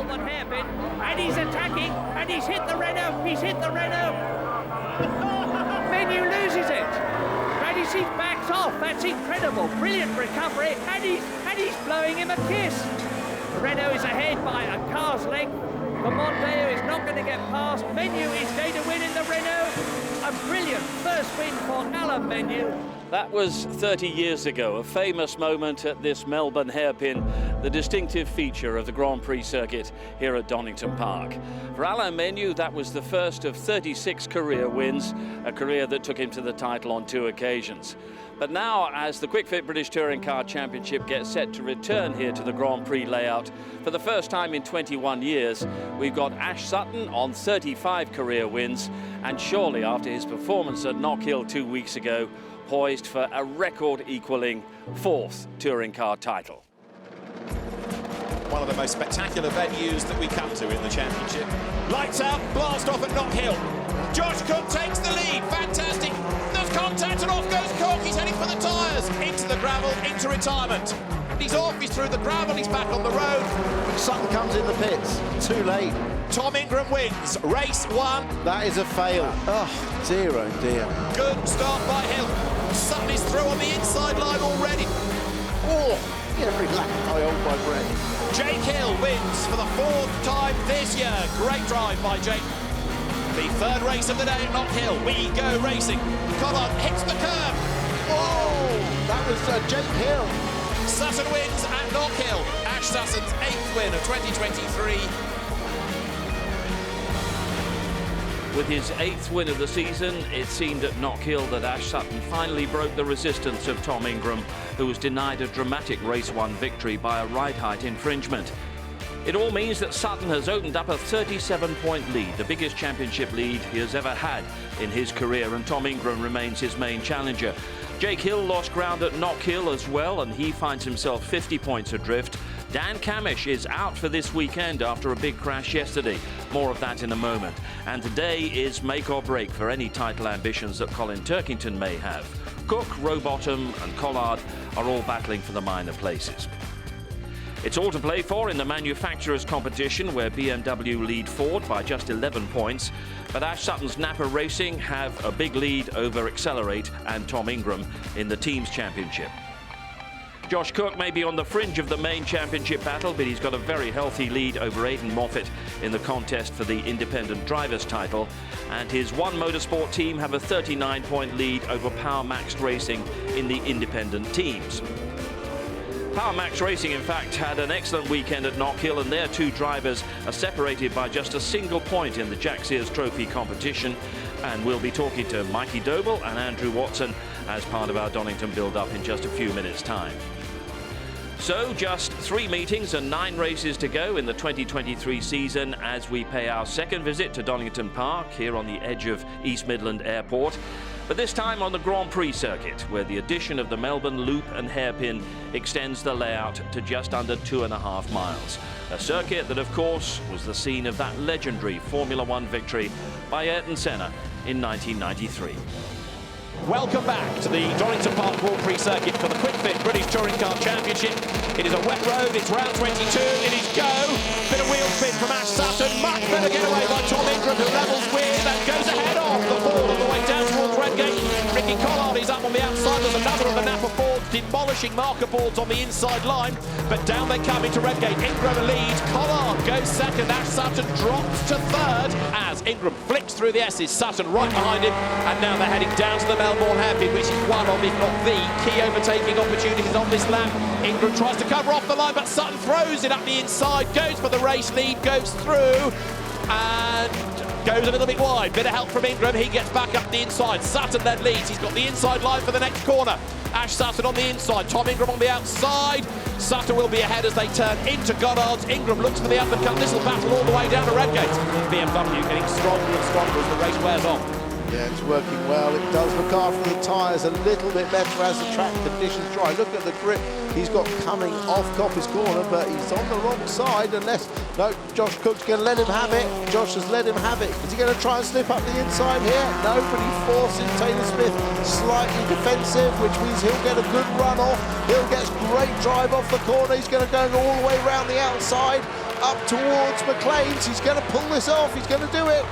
Melbourne hairpin, and he's attacking, and he's hit the Renault, Menu loses it. He backs off. That's incredible. Brilliant recovery, and he's blowing him a kiss. Renault is ahead by a car's length. The Mondeo is not going to get past. Menu is going to win in the Renault. A brilliant first win for Alan Menu. That was 30 years ago, a famous moment at this Melbourne hairpin, the distinctive feature of the Grand Prix circuit here at Donington Park. For Alain Menu, that was the first of 36 career wins, a career that took him to the title on 2 occasions. But now, as the Kwik British Touring Car Championship gets set to return here to the Grand Prix layout for the first time in 21 years, we've got Ash Sutton on 35 career wins, and surely after his performance at Knockhill 2 weeks ago, poised for a record-equaling 4th touring car title. One of the most spectacular venues that we come to in the championship. Lights out, blast off at Knockhill. Josh Cook takes the lead, fantastic. There's contact and off goes Cook, he's heading for the tyres. Into the gravel, into retirement. He's off, he's through the gravel, he's back on the road. Sutton comes in the pits, too late. Tom Ingram wins, race 1. That is a fail. Oh, dear, oh dear. Good start by Hill. Sutton is through on the inside line already. Oh, every lap I hold my breath. Jake Hill wins for the 4th time this year. Great drive by Jake. The 3rd race of the day at Knockhill. We go racing. Collard hits the curb. Oh, that was Jake Hill. Sutton wins at Knockhill. Ash Sutton's 8th win of 2023. With his 8th win of the season, it seemed at Knockhill that Ash Sutton finally broke the resistance of Tom Ingram, who was denied a dramatic Race 1 victory by a ride height infringement. It all means that Sutton has opened up a 37-point lead, the biggest championship lead he has ever had in his career, and Tom Ingram remains his main challenger. Jake Hill lost ground at Knockhill as well, and he finds himself 50 points adrift. Dan Camish is out for this weekend after a big crash yesterday. More of that in a moment. And today is make or break for any title ambitions that Colin Turkington may have. Cook, Rowbottom and Collard are all battling for the minor places. It's all to play for in the manufacturers' competition, where BMW lead Ford by just 11 points. But Ash Sutton's Napa Racing have a big lead over Accelerate and Tom Ingram in the teams championship. Josh Cook may be on the fringe of the main championship battle, but he's got a very healthy lead over Aidan Moffat in the contest for the independent drivers' title. And his One Motorsport team have a 39-point lead over Power Max Racing in the independent teams. Power Max Racing, in fact, had an excellent weekend at Knockhill, and their 2 drivers are separated by just a single point in the Jack Sears Trophy competition. And we'll be talking to Mikey Doble and Andrew Watson as part of our Donington build-up in just a few minutes' time. So, just 3 meetings and 9 races to go in the 2023 season as we pay our 2nd visit to Donington Park here on the edge of East Midland Airport. But this time on the Grand Prix circuit, where the addition of the Melbourne Loop and Hairpin extends the layout to just under 2.5 miles. A circuit that, of course, was the scene of that legendary Formula One victory by Ayrton Senna in 1993. Welcome back to the Donington Park Grand Prix circuit for the Kwik British Touring Car Championship. It is a wet road, it's round 22, it is go. Bit of wheel spin from Ash Sutton, much better getaway by Tom Ingram, who levels with and goes ahead off the Ford on the way down towards Redgate. Ricky Collard is up on the outside, there's another of the Napa Fords demolishing marker boards on the inside line, but down they come into Redgate. Ingram leads, Collard goes 2nd, Ash Sutton drops to 3rd as Ingram flicks through the S's, Sutton right behind him, and now they're heading down to the Melbourne hairpin, which is one of, if not the key overtaking opportunities on this lap. Ingram tries to cover off the line, but Sutton throws it up the inside, goes for the race lead, goes through, and goes a little bit wide. Bit of help from Ingram, he gets back up the inside. Sutton then leads, he's got the inside line for the next corner. Ash Sutton on the inside, Tom Ingram on the outside. Sutton will be ahead as they turn into Goddard's. Ingram looks for the uppercut. This will battle all the way down to Redgate. BMW getting stronger and stronger as the race wears on. Yeah, it's working well. It does look after the tyres a little bit better as the track conditions dry. Look at the grip he's got coming off Coppice Corner, but he's on the wrong side unless... No, Josh Cook's going to let him have it. Josh has let him have it. Is he going to try and slip up the inside here? No, but he forces Taylor Smith slightly defensive, which means he'll get a good run off. He'll get a great drive off the corner. He's going to go all the way around the outside. up towards McLean's. He's going to pull this off. He's going to do it.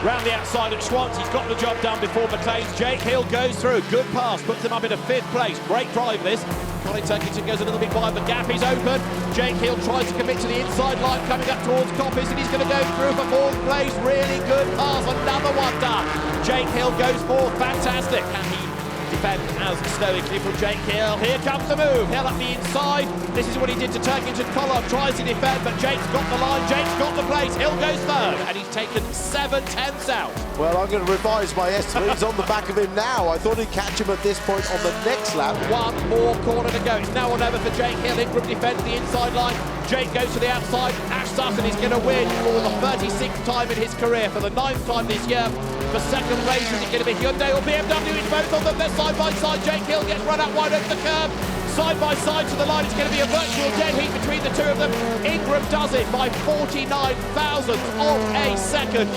Round the outside at Schwantz, he's got the job done before McLean's. Jake Hill goes through, good pass, puts him up into 5th place. Great drive this. Colin Turkington goes a little bit wide, the gap is open. Jake Hill tries to commit to the inside line, coming up towards Coppice, and he's going to go through for 4th place. Really good pass, another one done. Jake Hill goes 4th, fantastic. Can he defend as stoically from Jake Hill? Here comes the move, Hill up the inside. This is what he did to Turkington. Collard tries to defend, but Jake's got the line, Jake's got the place. Hill goes 3rd, and he's taken 7/10 out. Well, I'm going to revise my estimate. He's on the back of him now. I thought he'd catch him at this point on the next lap. One more corner to go. It's now or never for Jake Hill. Ingram defends the inside line. Jake goes to the outside. Ash Sutton is going to win for the 36th time in his career, for the 9th time this year. The second race, is it going to be Hyundai or BMW? It's both of them. They're side by side. Jake Hill gets run out wide over the curb. Side by side to the line. It's going to be a virtual dead heat between the two of them. Ingram does it by 49 thousandths of a second.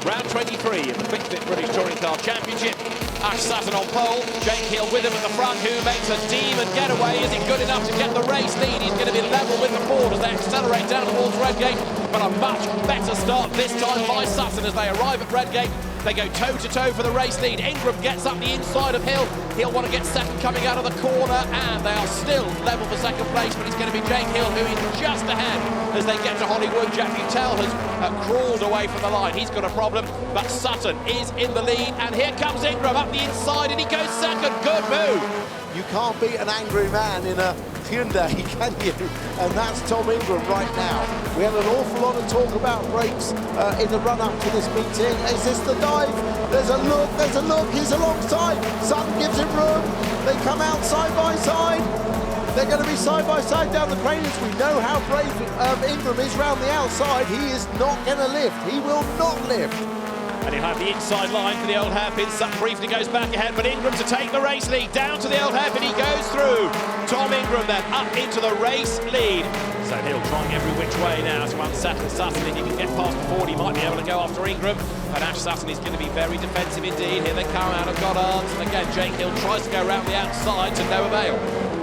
Round 23 of the Kwik Fit British Touring Car Championship. Ash Sutton on pole, Jake Hill with him at the front, who makes a demon getaway. Is it good enough to get the race lead? He's going to be level with the Ford as they accelerate down towards Redgate, but a much better start this time by Sutton as they arrive at Redgate. They go toe-to-toe for the race lead. Ingram gets up the inside of Hill. He'll want to get second coming out of the corner, and they are still level for second place, but it's going to be Jake Hill who is just ahead as they get to Hollywood. Jack Butel has crawled away from the line. He's got a problem, but Sutton is in the lead, and here comes Ingram up the inside, and he goes second. Good move. You can't beat an angry man in a Hyundai, can you? And that's Tom Ingram right now. We had an awful lot of talk about brakes in the run-up to this meeting. Is this the dive? There's a look, he's alongside. Sutton gives him room. They come out side by side. They're going to be side by side down the gradients. We know how brave Ingram is round the outside. He is not going to lift. He will not lift. And he'll have the inside line for the old hairpin. Sutton briefly goes back ahead, but Ingram to take the race lead. Down to the old hairpin, he goes through. Tom Ingram then up into the race lead. So Hill trying every which way now to unsettle Sutton. If he can get past the Ford, he might be able to go after Ingram. And Ash Sutton is going to be very defensive indeed. Here they come out of Goddard's. And again, Jake Hill tries to go around the outside to no avail.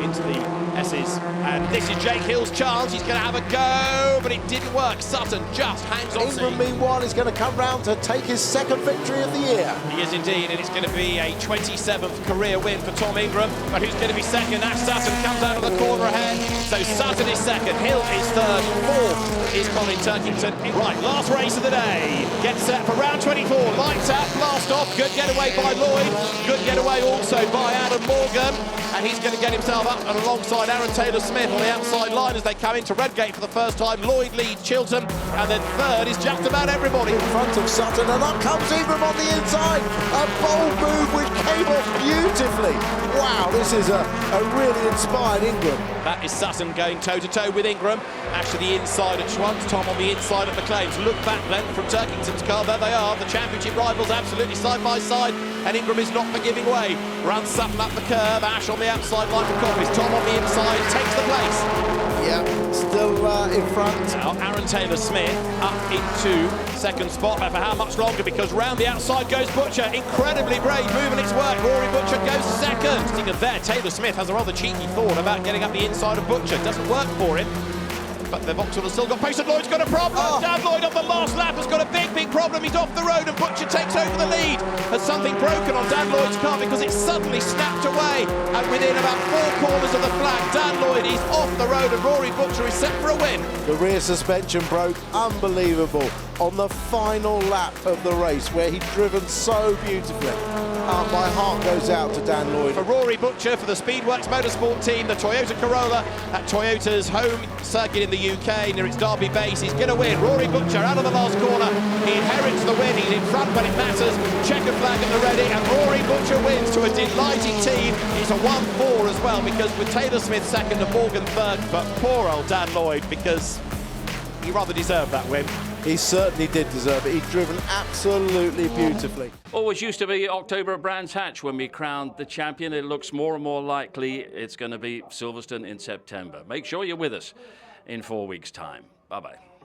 Into the S's. And this is Jake Hill's chance. He's going to have a go, but it didn't work. Sutton just hangs on. Ingram, meanwhile, is going to come round to take his second victory of the year. He is indeed, and it's going to be a 27th career win for Tom Ingram. But who's going to be second? Ash Sutton comes out of the corner ahead. So Sutton is second, Hill is third, 4th is Colin Turkington. Right, last race of the day. Get set for round 24. Lights out, blast off. Good getaway by Lloyd. Good getaway also by Adam Morgan. And he's going to get himself up and alongside Aaron Taylor-Smith on the outside line as they come into Redgate for the first time. Lloyd leads Chiltern, and then third is just about everybody. In front of Sutton, and up comes Ingram on the inside. A bold move which came off beautifully. Wow, this is a really inspired Ingram. That is Sutton going toe-to-toe with Ingram. Ash to the inside at Schwantz, Tom on the inside at McLean's. Look back then from Turkington's car. There they are, the championship rivals absolutely side by side. And Ingram is not for giving way. Runs Sutton up the curb, Ash on the outside line for Coppice. Tom on the inside, takes the place. Yeah, still in front. Now Aaron Taylor-Smith up into second spot, but for how much longer? Because round the outside goes Butcher. Incredibly brave, moving its work. Rory Butcher goes second. There, Taylor-Smith has a rather cheeky thought about getting up the inside of Butcher. Doesn't work for him. But the Vauxhall has still got pace, and Lloyd's got a problem. Dan Lloyd on the last lap has got a big problem. He's off the road, and Butcher takes over the lead. Has something broken on Dan Lloyd's car because it suddenly snapped away. And within about 4 corners of the flag, Dan Lloyd is off the road, and Rory Butcher is set for a win. The rear suspension broke. Unbelievable. On the final lap of the race, where he'd driven so beautifully. My heart goes out to Dan Lloyd. For Rory Butcher, for the Speedworks Motorsport team, the Toyota Corolla at Toyota's home circuit in the UK, near its Derby base, he's going to win. Rory Butcher out of the last corner. He inherits the win. He's in front when it matters. Checker flag at the ready, and Rory Butcher wins to a delighted team. It's a 1-4 as well, because with Taylor-Smith second and Morgan third, but poor old Dan Lloyd, because he rather deserved that win. He certainly did deserve it. He'd driven absolutely beautifully. Always used to be October at Brands Hatch when we crowned the champion. It looks more and more likely it's going to be Silverstone in September. Make sure you're with us in 4 weeks' time. Bye-bye.